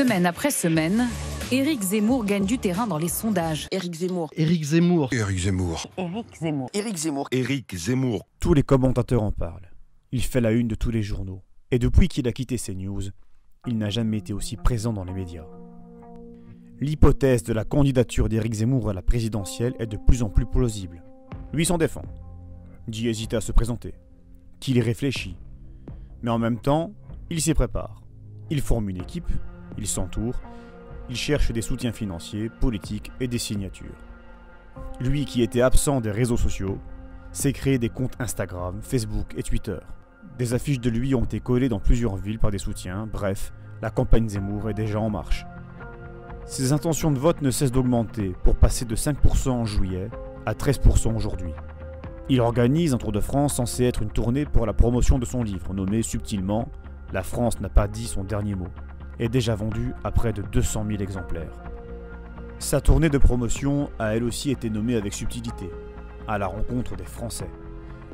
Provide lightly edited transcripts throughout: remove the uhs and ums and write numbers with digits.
Semaine après semaine, Éric Zemmour gagne du terrain dans les sondages. Éric Zemmour. Éric Zemmour. Éric Zemmour. Éric Zemmour. Éric Zemmour. Éric Zemmour. Tous les commentateurs en parlent. Il fait la une de tous les journaux. Et depuis qu'il a quitté CNews, il n'a jamais été aussi présent dans les médias. L'hypothèse de la candidature d'Éric Zemmour à la présidentielle est de plus en plus plausible. Lui s'en défend. Dit hésiter à se présenter. Qu'il y réfléchit. Mais en même temps, il s'y prépare. Il forme une équipe, il s'entoure, il cherche des soutiens financiers, politiques et des signatures. Lui qui était absent des réseaux sociaux, s'est créé des comptes Instagram, Facebook et Twitter. Des affiches de lui ont été collées dans plusieurs villes par des soutiens, bref, la campagne Zemmour est déjà en marche. Ses intentions de vote ne cessent d'augmenter pour passer de 5% en juillet à 13% aujourd'hui. Il organise un Tour de France censé être une tournée pour la promotion de son livre, nommé subtilement « La France n'a pas dit son dernier mot », et déjà vendu à près de 200 000 exemplaires. Sa tournée de promotion a elle aussi été nommée avec subtilité, à la rencontre des Français.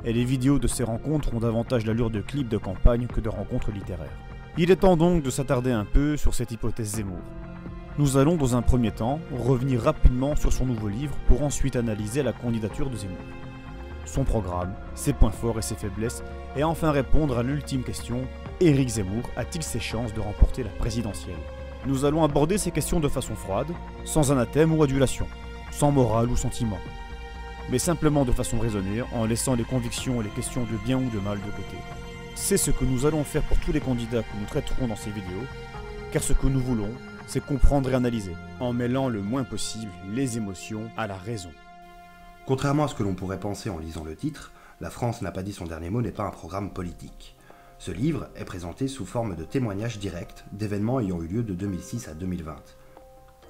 Et les vidéos de ces rencontres ont davantage l'allure de clips de campagne que de rencontres littéraires. Il est temps donc de s'attarder un peu sur cette hypothèse Zemmour. Nous allons dans un premier temps revenir rapidement sur son nouveau livre pour ensuite analyser la candidature de Zemmour, son programme, ses points forts et ses faiblesses, et enfin répondre à l'ultime question: Éric Zemmour a-t-il ses chances de remporter la présidentielle? Nous allons aborder ces questions de façon froide, sans anathème ou adulation, sans morale ou sentiment, mais simplement de façon raisonnée, en laissant les convictions et les questions de bien ou de mal de côté. C'est ce que nous allons faire pour tous les candidats que nous traiterons dans ces vidéos, car ce que nous voulons, c'est comprendre et analyser, en mêlant le moins possible les émotions à la raison. Contrairement à ce que l'on pourrait penser en lisant le titre, La France n'a pas dit son dernier mot n'est pas un programme politique. Ce livre est présenté sous forme de témoignages directs d'événements ayant eu lieu de 2006 à 2020.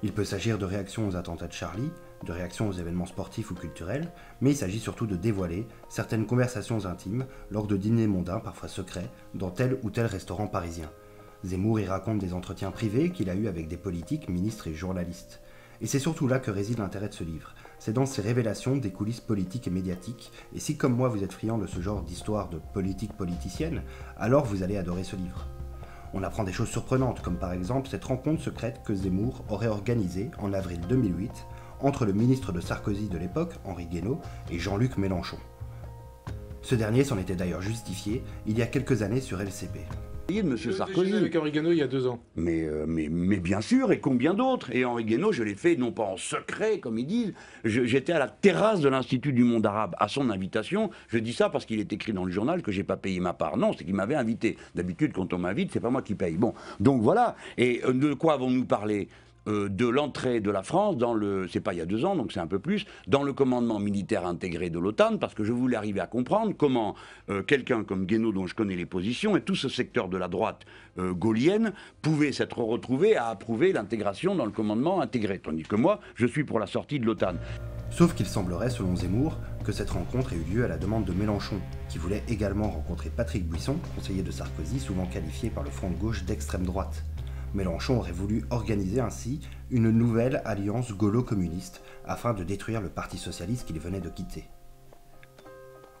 Il peut s'agir de réactions aux attentats de Charlie, de réactions aux événements sportifs ou culturels, mais il s'agit surtout de dévoiler certaines conversations intimes lors de dîners mondains, parfois secrets, dans tel ou tel restaurant parisien. Zemmour y raconte des entretiens privés qu'il a eus avec des politiques, ministres et journalistes. Et c'est surtout là que réside l'intérêt de ce livre. C'est dans ces révélations des coulisses politiques et médiatiques, et si comme moi vous êtes friand de ce genre d'histoire de politique politicienne, alors vous allez adorer ce livre. On apprend des choses surprenantes, comme par exemple cette rencontre secrète que Zemmour aurait organisée en avril 2008 entre le ministre de Sarkozy de l'époque, Henri Guénaud, et Jean-Luc Mélenchon. Ce dernier s'en était d'ailleurs justifié il y a quelques années sur LCP. De M. Sarkozy. Avec Henri Guénaud il y a 2 ans. Mais bien sûr, et combien d'autres? Et Henri Guénaud, je l'ai fait non pas en secret, comme ils disent. J'étais à la terrasse de l'Institut du monde arabe, à son invitation. Je dis ça parce qu'il est écrit dans le journal que j'ai pas payé ma part. Non, c'est qu'il m'avait invité. D'habitude, quand on m'invite, c'est pas moi qui paye. Bon, donc voilà. Et de quoi avons-nous parlé? De l'entrée de la France dans le, c'est pas il y a 2 ans, donc c'est un peu plus, dans le commandement militaire intégré de l'OTAN, parce que je voulais arriver à comprendre comment quelqu'un comme Guénaud, dont je connais les positions, et tout ce secteur de la droite gaullienne, pouvait s'être retrouvé à approuver l'intégration dans le commandement intégré, tandis que moi, je suis pour la sortie de l'OTAN. Sauf qu'il semblerait, selon Zemmour, que cette rencontre ait eu lieu à la demande de Mélenchon, qui voulait également rencontrer Patrick Buisson, conseiller de Sarkozy, souvent qualifié par le front de gauche d'extrême droite. Mélenchon aurait voulu organiser ainsi une nouvelle alliance gaulo-communiste afin de détruire le Parti socialiste qu'il venait de quitter.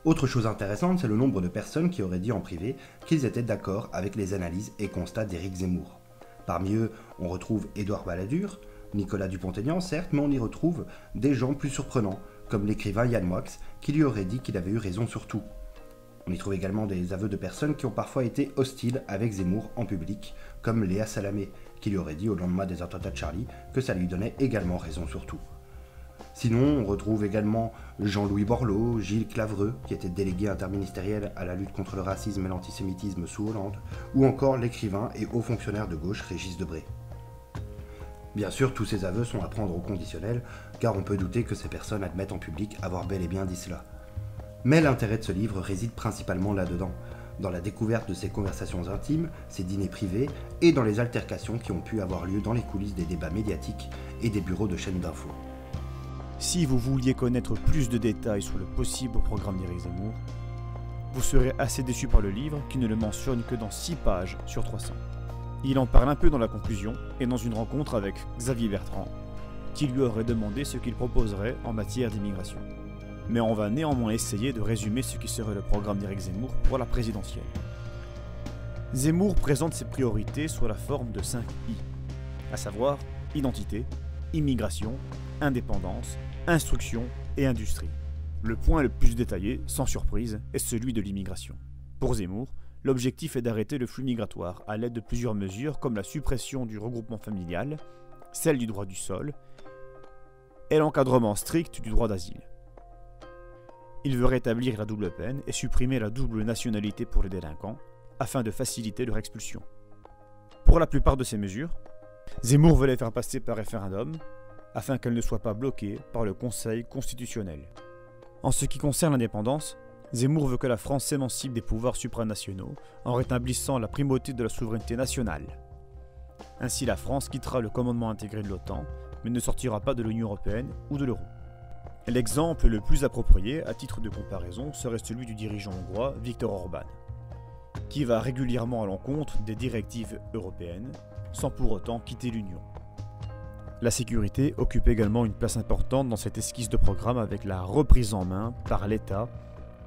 Autre chose intéressante, c'est le nombre de personnes qui auraient dit en privé qu'ils étaient d'accord avec les analyses et constats d'Éric Zemmour. Parmi eux, on retrouve Édouard Balladur, Nicolas Dupont-Aignan certes, mais on y retrouve des gens plus surprenants, comme l'écrivain Yann Moix, qui lui aurait dit qu'il avait eu raison sur tout. On y trouve également des aveux de personnes qui ont parfois été hostiles avec Zemmour en public, comme Léa Salamé, qui lui aurait dit au lendemain des attentats de Charlie que ça lui donnait également raison sur tout. Sinon, on retrouve également Jean-Louis Borloo, Gilles Clavreux, qui était délégué interministériel à la lutte contre le racisme et l'antisémitisme sous Hollande, ou encore l'écrivain et haut fonctionnaire de gauche Régis Debray. Bien sûr, tous ces aveux sont à prendre au conditionnel, car on peut douter que ces personnes admettent en public avoir bel et bien dit cela. Mais l'intérêt de ce livre réside principalement là-dedans, dans la découverte de ces conversations intimes, ces dîners privés, et dans les altercations qui ont pu avoir lieu dans les coulisses des débats médiatiques et des bureaux de chaînes d'infos. Si vous vouliez connaître plus de détails sur le possible programme d'Éric Zemmour, vous serez assez déçu par le livre qui ne le mentionne que dans 6 pages sur 300. Il en parle un peu dans la conclusion et dans une rencontre avec Xavier Bertrand, qui lui aurait demandé ce qu'il proposerait en matière d'immigration. Mais on va néanmoins essayer de résumer ce qui serait le programme d'Éric Zemmour pour la présidentielle. Zemmour présente ses priorités sous la forme de 5 I. à savoir identité, immigration, indépendance, instruction et industrie. Le point le plus détaillé, sans surprise, est celui de l'immigration. Pour Zemmour, l'objectif est d'arrêter le flux migratoire à l'aide de plusieurs mesures comme la suppression du regroupement familial, celle du droit du sol et l'encadrement strict du droit d'asile. Il veut rétablir la double peine et supprimer la double nationalité pour les délinquants afin de faciliter leur expulsion. Pour la plupart de ces mesures, Zemmour veut les faire passer par référendum afin qu'elles ne soient pas bloquées par le Conseil constitutionnel. En ce qui concerne l'indépendance, Zemmour veut que la France s'émancipe des pouvoirs supranationaux en rétablissant la primauté de la souveraineté nationale. Ainsi, la France quittera le commandement intégré de l'OTAN, mais ne sortira pas de l'Union européenne ou de l'euro. L'exemple le plus approprié, à titre de comparaison, serait celui du dirigeant hongrois Viktor Orban, qui va régulièrement à l'encontre des directives européennes, sans pour autant quitter l'Union. La sécurité occupe également une place importante dans cette esquisse de programme avec la reprise en main par l'État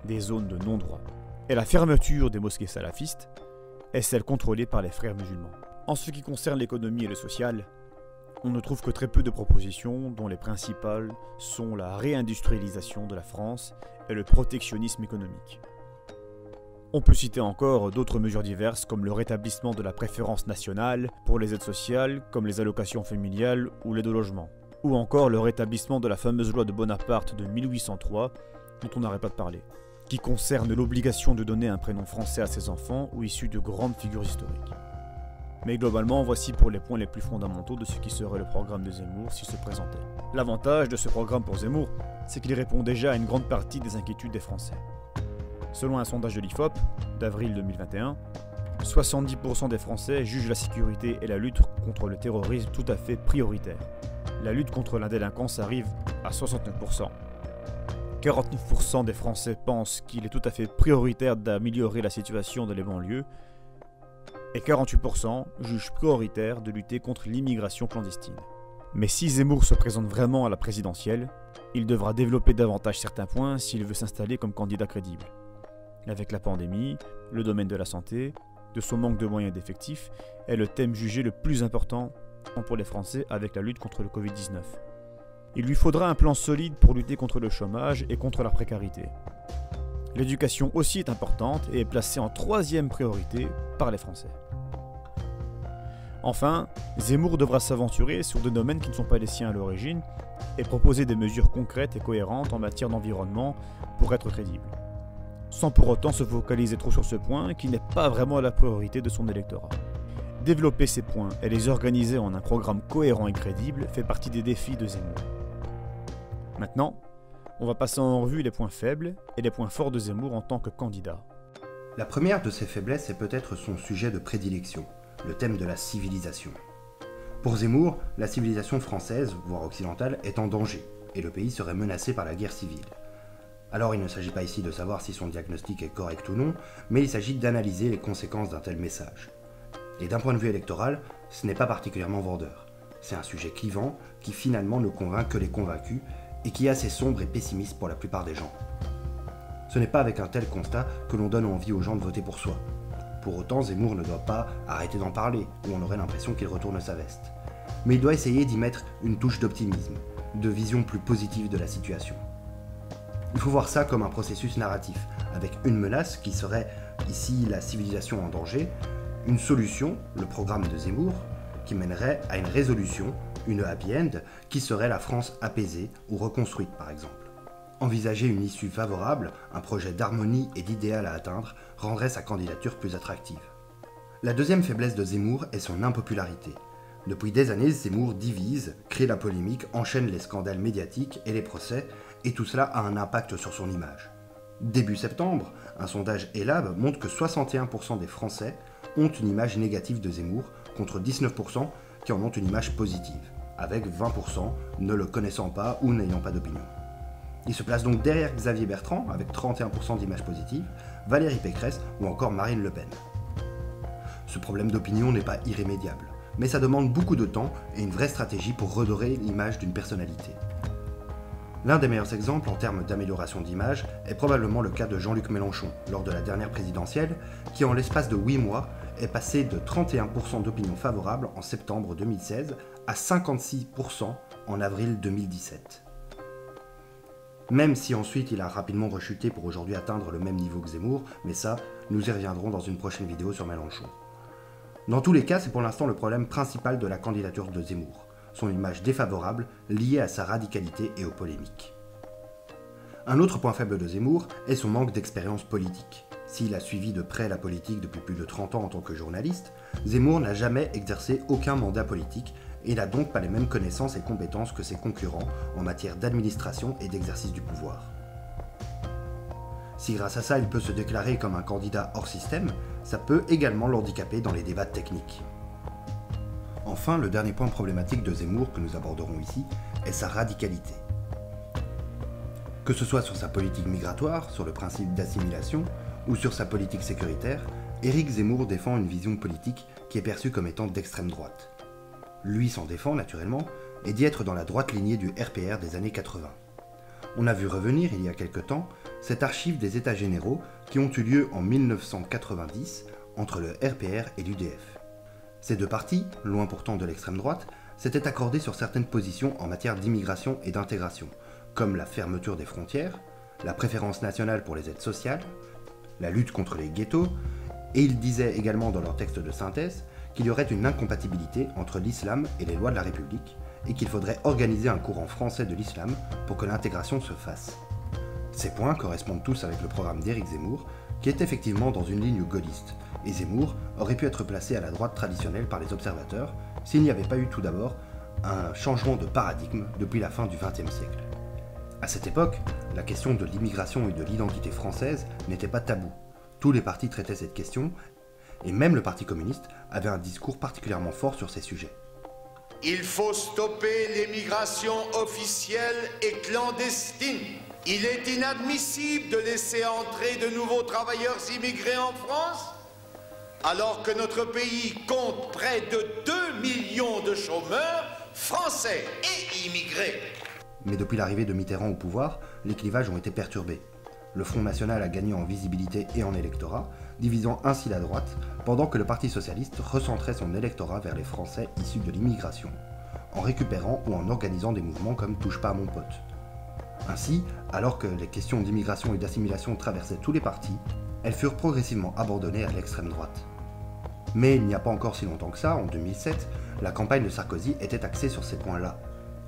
des zones de non-droit. Et la fermeture des mosquées salafistes est celle contrôlée par les frères musulmans. En ce qui concerne l'économie et le social, on ne trouve que très peu de propositions dont les principales sont la réindustrialisation de la France et le protectionnisme économique. On peut citer encore d'autres mesures diverses comme le rétablissement de la préférence nationale pour les aides sociales comme les allocations familiales ou l'aide au logement, ou encore le rétablissement de la fameuse loi de Bonaparte de 1803 dont on n'arrête pas de parler, qui concerne l'obligation de donner un prénom français à ses enfants ou issus de grandes figures historiques. Mais globalement, voici pour les points les plus fondamentaux de ce qui serait le programme de Zemmour s'il se présentait. L'avantage de ce programme pour Zemmour, c'est qu'il répond déjà à une grande partie des inquiétudes des Français. Selon un sondage de l'IFOP d'avril 2021, 70% des Français jugent la sécurité et la lutte contre le terrorisme tout à fait prioritaires. La lutte contre la délinquance arrive à 69%. 49% des Français pensent qu'il est tout à fait prioritaire d'améliorer la situation dans les banlieues et 48% jugent prioritaire de lutter contre l'immigration clandestine. Mais si Zemmour se présente vraiment à la présidentielle, il devra développer davantage certains points s'il veut s'installer comme candidat crédible. Avec la pandémie, le domaine de la santé, de son manque de moyens et d'effectifs est le thème jugé le plus important pour les Français avec la lutte contre le Covid-19. Il lui faudra un plan solide pour lutter contre le chômage et contre la précarité. L'éducation aussi est importante et est placée en troisième priorité par les Français. Enfin, Zemmour devra s'aventurer sur des domaines qui ne sont pas les siens à l'origine et proposer des mesures concrètes et cohérentes en matière d'environnement pour être crédible, sans pour autant se focaliser trop sur ce point qui n'est pas vraiment la priorité de son électorat. Développer ces points et les organiser en un programme cohérent et crédible fait partie des défis de Zemmour. Maintenant, on va passer en revue les points faibles et les points forts de Zemmour en tant que candidat. La première de ses faiblesses est peut-être son sujet de prédilection, le thème de la civilisation. Pour Zemmour, la civilisation française, voire occidentale, est en danger, et le pays serait menacé par la guerre civile. Alors il ne s'agit pas ici de savoir si son diagnostic est correct ou non, mais il s'agit d'analyser les conséquences d'un tel message. Et d'un point de vue électoral, ce n'est pas particulièrement vendeur. C'est un sujet clivant qui finalement ne convainc que les convaincus, et qui est assez sombre et pessimiste pour la plupart des gens. Ce n'est pas avec un tel constat que l'on donne envie aux gens de voter pour soi. Pour autant, Zemmour ne doit pas arrêter d'en parler, ou on aurait l'impression qu'il retourne sa veste. Mais il doit essayer d'y mettre une touche d'optimisme, de vision plus positive de la situation. Il faut voir ça comme un processus narratif, avec une menace qui serait ici la civilisation en danger, une solution, le programme de Zemmour, qui mènerait à une résolution, une happy end, qui serait la France apaisée ou reconstruite par exemple. Envisager une issue favorable, un projet d'harmonie et d'idéal à atteindre, rendrait sa candidature plus attractive. La deuxième faiblesse de Zemmour est son impopularité. Depuis des années, Zemmour divise, crée la polémique, enchaîne les scandales médiatiques et les procès, et tout cela a un impact sur son image. Début septembre, un sondage Elab montre que 61% des Français ont une image négative de Zemmour, contre 19% qui en ont une image positive, avec 20% ne le connaissant pas ou n'ayant pas d'opinion. Il se place donc derrière Xavier Bertrand, avec 31% d'images positives, Valérie Pécresse ou encore Marine Le Pen. Ce problème d'opinion n'est pas irrémédiable, mais ça demande beaucoup de temps et une vraie stratégie pour redorer l'image d'une personnalité. L'un des meilleurs exemples en termes d'amélioration d'image est probablement le cas de Jean-Luc Mélenchon, lors de la dernière présidentielle, qui en l'espace de 8 mois est passé de 31% d'opinion favorable en septembre 2016 à 56% en avril 2017. Même si ensuite il a rapidement rechuté pour aujourd'hui atteindre le même niveau que Zemmour, mais ça, nous y reviendrons dans une prochaine vidéo sur Mélenchon. Dans tous les cas, c'est pour l'instant le problème principal de la candidature de Zemmour, son image défavorable liée à sa radicalité et aux polémiques. Un autre point faible de Zemmour est son manque d'expérience politique. S'il a suivi de près la politique depuis plus de 30 ans en tant que journaliste, Zemmour n'a jamais exercé aucun mandat politique et n'a donc pas les mêmes connaissances et compétences que ses concurrents en matière d'administration et d'exercice du pouvoir. Si grâce à ça il peut se déclarer comme un candidat hors système, ça peut également l'handicaper dans les débats techniques. Enfin, le dernier point problématique de Zemmour que nous aborderons ici est sa radicalité. Que ce soit sur sa politique migratoire, sur le principe d'assimilation, ou sur sa politique sécuritaire, Éric Zemmour défend une vision politique qui est perçue comme étant d'extrême droite. Lui s'en défend naturellement, et d'y être dans la droite lignée du RPR des années 80. On a vu revenir il y a quelque temps cette archive des États généraux qui ont eu lieu en 1990 entre le RPR et l'UDF. Ces deux partis, loin pourtant de l'extrême droite, s'étaient accordés sur certaines positions en matière d'immigration et d'intégration, comme la fermeture des frontières, la préférence nationale pour les aides sociales, la lutte contre les ghettos, et ils disaient également dans leur texte de synthèse qu'il y aurait une incompatibilité entre l'islam et les lois de la République, et qu'il faudrait organiser un courant français de l'islam pour que l'intégration se fasse. Ces points correspondent tous avec le programme d'Éric Zemmour, qui est effectivement dans une ligne gaulliste, et Zemmour aurait pu être placé à la droite traditionnelle par les observateurs s'il n'y avait pas eu tout d'abord un changement de paradigme depuis la fin du XXe siècle. À cette époque, la question de l'immigration et de l'identité française n'était pas tabou. Tous les partis traitaient cette question, et même le Parti communiste avait un discours particulièrement fort sur ces sujets. Il faut stopper l'émigration officielle et clandestine. Il est inadmissible de laisser entrer de nouveaux travailleurs immigrés en France, alors que notre pays compte près de 2 millions de chômeurs français et immigrés. Mais depuis l'arrivée de Mitterrand au pouvoir, les clivages ont été perturbés. Le Front National a gagné en visibilité et en électorat, divisant ainsi la droite, pendant que le Parti Socialiste recentrait son électorat vers les Français issus de l'immigration, en récupérant ou en organisant des mouvements comme Touche pas à mon pote. Ainsi, alors que les questions d'immigration et d'assimilation traversaient tous les partis, elles furent progressivement abandonnées à l'extrême droite. Mais il n'y a pas encore si longtemps que ça, en 2007, la campagne de Sarkozy était axée sur ces points-là,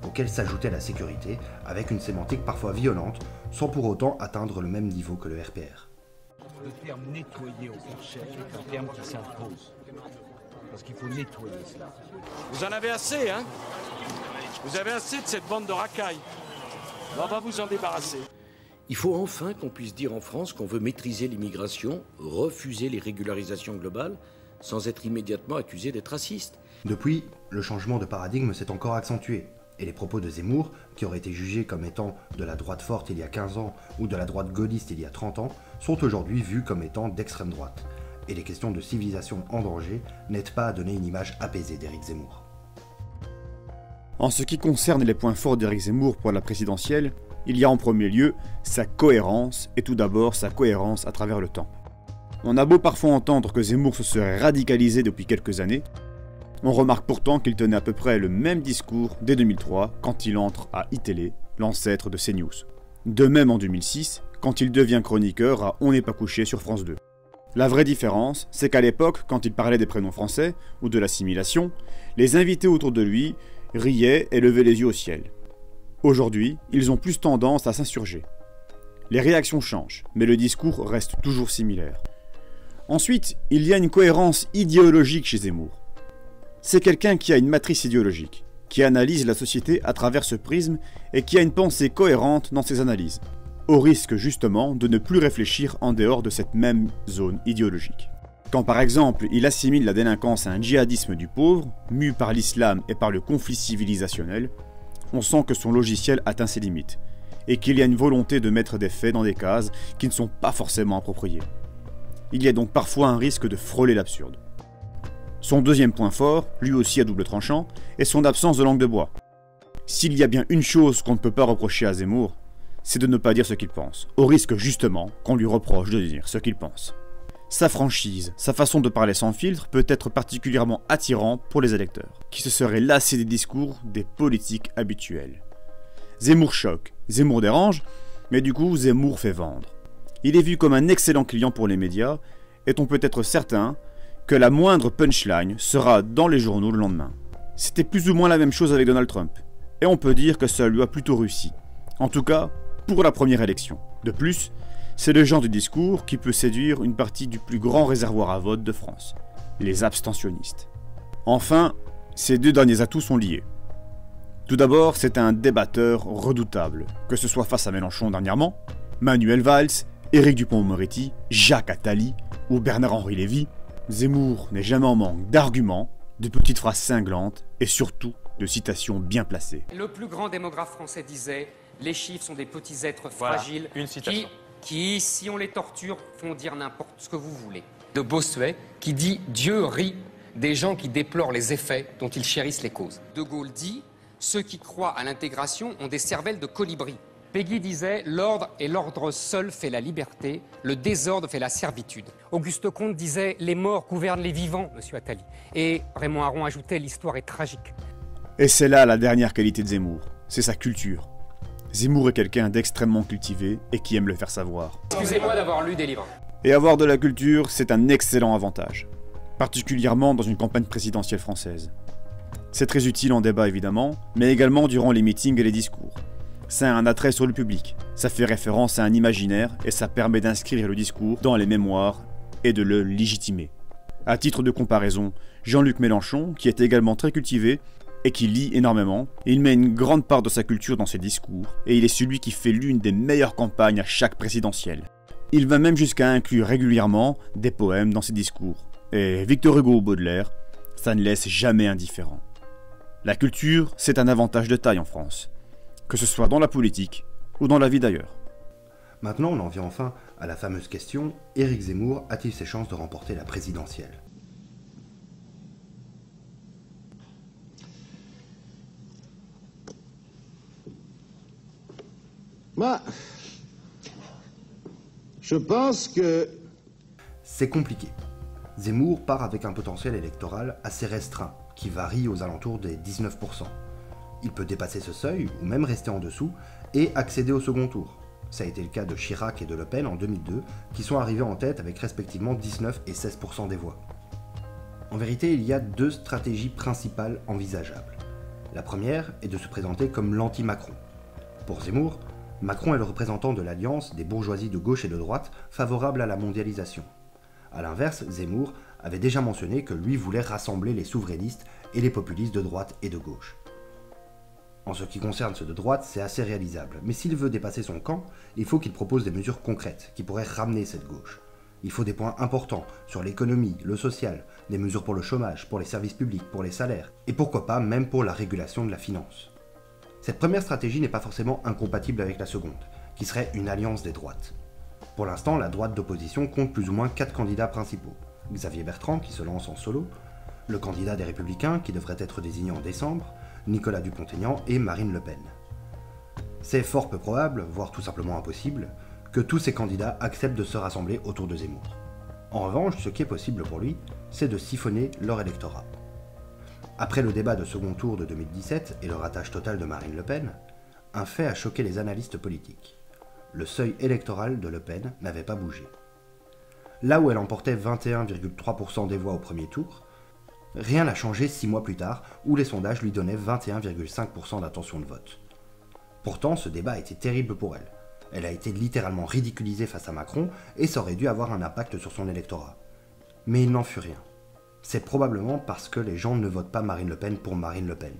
auxquels s'ajoutait la sécurité, avec une sémantique parfois violente, sans pour autant atteindre le même niveau que le RPR. Le terme nettoyer au Karcher est un terme qui s'impose. Parce qu'il faut nettoyer cela. Vous en avez assez, hein? Vous avez assez de cette bande de racailles. On va vous en débarrasser. Il faut enfin qu'on puisse dire en France qu'on veut maîtriser l'immigration, refuser les régularisations globales, sans être immédiatement accusé d'être raciste. Depuis, le changement de paradigme s'est encore accentué, et les propos de Zemmour, qui auraient été jugés comme étant de la droite forte il y a 15 ans ou de la droite gaulliste il y a 30 ans, sont aujourd'hui vus comme étant d'extrême droite. Et les questions de civilisation en danger n'aident pas à donner une image apaisée d'Éric Zemmour. En ce qui concerne les points forts d'Éric Zemmour pour la présidentielle, il y a en premier lieu sa cohérence, et tout d'abord sa cohérence à travers le temps. On a beau parfois entendre que Zemmour se serait radicalisé depuis quelques années, on remarque pourtant qu'il tenait à peu près le même discours dès 2003 quand il entre à iTélé, l'ancêtre de CNews. De même en 2006, quand il devient chroniqueur à On n'est pas couché sur France 2. La vraie différence, c'est qu'à l'époque, quand il parlait des prénoms français ou de l'assimilation, les invités autour de lui riaient et levaient les yeux au ciel. Aujourd'hui, ils ont plus tendance à s'insurger. Les réactions changent, mais le discours reste toujours similaire. Ensuite, il y a une cohérence idéologique chez Zemmour. C'est quelqu'un qui a une matrice idéologique, qui analyse la société à travers ce prisme et qui a une pensée cohérente dans ses analyses, au risque justement de ne plus réfléchir en dehors de cette même zone idéologique. Quand par exemple il assimile la délinquance à un djihadisme du pauvre, mu par l'islam et par le conflit civilisationnel, on sent que son logiciel atteint ses limites, et qu'il y a une volonté de mettre des faits dans des cases qui ne sont pas forcément appropriées. Il y a donc parfois un risque de frôler l'absurde. Son deuxième point fort, lui aussi à double tranchant, est son absence de langue de bois. S'il y a bien une chose qu'on ne peut pas reprocher à Zemmour, c'est de ne pas dire ce qu'il pense, au risque justement qu'on lui reproche de dire ce qu'il pense. Sa franchise, sa façon de parler sans filtre peut être particulièrement attirant pour les électeurs, qui se seraient lassés des discours des politiques habituels. Zemmour choque, Zemmour dérange, mais du coup Zemmour fait vendre. Il est vu comme un excellent client pour les médias, et on peut être certain que la moindre punchline sera dans les journaux le lendemain. C'était plus ou moins la même chose avec Donald Trump, et on peut dire que ça lui a plutôt réussi. En tout cas, pour la première élection. De plus, c'est le genre de discours qui peut séduire une partie du plus grand réservoir à vote de France, les abstentionnistes. Enfin, ces deux derniers atouts sont liés. Tout d'abord, c'est un débatteur redoutable, que ce soit face à Mélenchon dernièrement, Manuel Valls, Éric Dupond-Moretti, Jacques Attali ou Bernard-Henri Lévy. Zemmour n'est jamais en manque d'arguments, de petites phrases cinglantes et surtout de citations bien placées. Le plus grand démographe français disait « Les chiffres sont des petits êtres fragiles qui, si on les torture, font dire n'importe ce que vous voulez. » De Bossuet, qui dit « Dieu rit des gens qui déplorent les effets dont ils chérissent les causes. » De Gaulle dit « Ceux qui croient à l'intégration ont des cervelles de colibri. » Péguy disait « L'ordre et l'ordre seul fait la liberté, le désordre fait la servitude. » Auguste Comte disait « Les morts gouvernent les vivants, monsieur Attali. » Et Raymond Aron ajoutait « L'histoire est tragique. » Et c'est là la dernière qualité de Zemmour, c'est sa culture. Zemmour est quelqu'un d'extrêmement cultivé et qui aime le faire savoir. Excusez-moi d'avoir lu des livres. Et avoir de la culture, c'est un excellent avantage, particulièrement dans une campagne présidentielle française. C'est très utile en débat évidemment, mais également durant les meetings et les discours. Ça a un attrait sur le public, ça fait référence à un imaginaire et ça permet d'inscrire le discours dans les mémoires et de le légitimer. À titre de comparaison, Jean-Luc Mélenchon, qui est également très cultivé, et qui lit énormément, il met une grande part de sa culture dans ses discours, et il est celui qui fait l'une des meilleures campagnes à chaque présidentielle. Il va même jusqu'à inclure régulièrement des poèmes dans ses discours, et Victor Hugo ou Baudelaire, ça ne laisse jamais indifférent. La culture, c'est un avantage de taille en France, que ce soit dans la politique ou dans la vie d'ailleurs. Maintenant, on en vient enfin à la fameuse question, Éric Zemmour a-t-il ses chances de remporter la présidentielle ? Moi, je pense que... C'est compliqué. Zemmour part avec un potentiel électoral assez restreint, qui varie aux alentours des 19%. Il peut dépasser ce seuil, ou même rester en dessous, et accéder au second tour. Ça a été le cas de Chirac et de Le Pen en 2002, qui sont arrivés en tête avec respectivement 19 et 16% des voix. En vérité, il y a deux stratégies principales envisageables. La première est de se présenter comme l'anti-Macron. Pour Zemmour, Macron est le représentant de l'alliance des bourgeoisies de gauche et de droite favorables à la mondialisation. A l'inverse, Zemmour avait déjà mentionné que lui voulait rassembler les souverainistes et les populistes de droite et de gauche. En ce qui concerne ceux de droite, c'est assez réalisable, mais s'il veut dépasser son camp, il faut qu'il propose des mesures concrètes qui pourraient ramener cette gauche. Il faut des points importants sur l'économie, le social, des mesures pour le chômage, pour les services publics, pour les salaires, et pourquoi pas même pour la régulation de la finance. Cette première stratégie n'est pas forcément incompatible avec la seconde, qui serait une alliance des droites. Pour l'instant, la droite d'opposition compte plus ou moins 4 candidats principaux. Xavier Bertrand, qui se lance en solo, le candidat des Républicains, qui devrait être désigné en décembre, Nicolas Dupont-Aignan et Marine Le Pen. C'est fort peu probable, voire tout simplement impossible, que tous ces candidats acceptent de se rassembler autour de Zemmour. En revanche, ce qui est possible pour lui, c'est de siphonner leur électorat. Après le débat de second tour de 2017 et le ratage total de Marine Le Pen, un fait a choqué les analystes politiques. Le seuil électoral de Le Pen n'avait pas bougé. Là où elle emportait 21,3% des voix au premier tour, rien n'a changé 6 mois plus tard, où les sondages lui donnaient 21,5% d'intention de vote. Pourtant, ce débat a été terrible pour elle. Elle a été littéralement ridiculisée face à Macron et ça aurait dû avoir un impact sur son électorat. Mais il n'en fut rien. C'est probablement parce que les gens ne votent pas Marine Le Pen pour Marine Le Pen.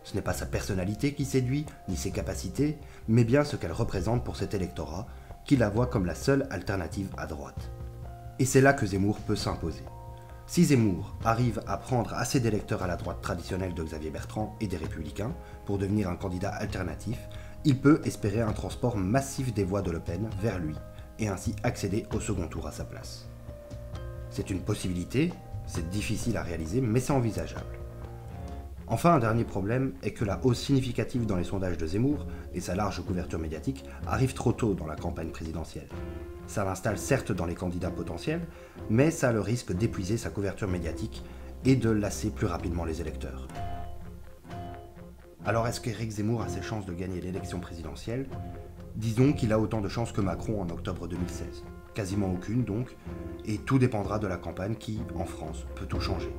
Ce n'est pas sa personnalité qui séduit, ni ses capacités, mais bien ce qu'elle représente pour cet électorat, qui la voit comme la seule alternative à droite. Et c'est là que Zemmour peut s'imposer. Si Zemmour arrive à prendre assez d'électeurs à la droite traditionnelle de Xavier Bertrand et des Républicains pour devenir un candidat alternatif, il peut espérer un transport massif des voix de Le Pen vers lui, et ainsi accéder au second tour à sa place. C'est une possibilité, c'est difficile à réaliser, mais c'est envisageable. Enfin, un dernier problème est que la hausse significative dans les sondages de Zemmour et sa large couverture médiatique arrivent trop tôt dans la campagne présidentielle. Ça l'installe certes dans les candidats potentiels, mais ça a le risque d'épuiser sa couverture médiatique et de lasser plus rapidement les électeurs. Alors est-ce qu'Éric Zemmour a ses chances de gagner l'élection présidentielle? Disons qu'il a autant de chances que Macron en octobre 2016. Quasiment aucune donc, et tout dépendra de la campagne qui, en France, peut tout changer.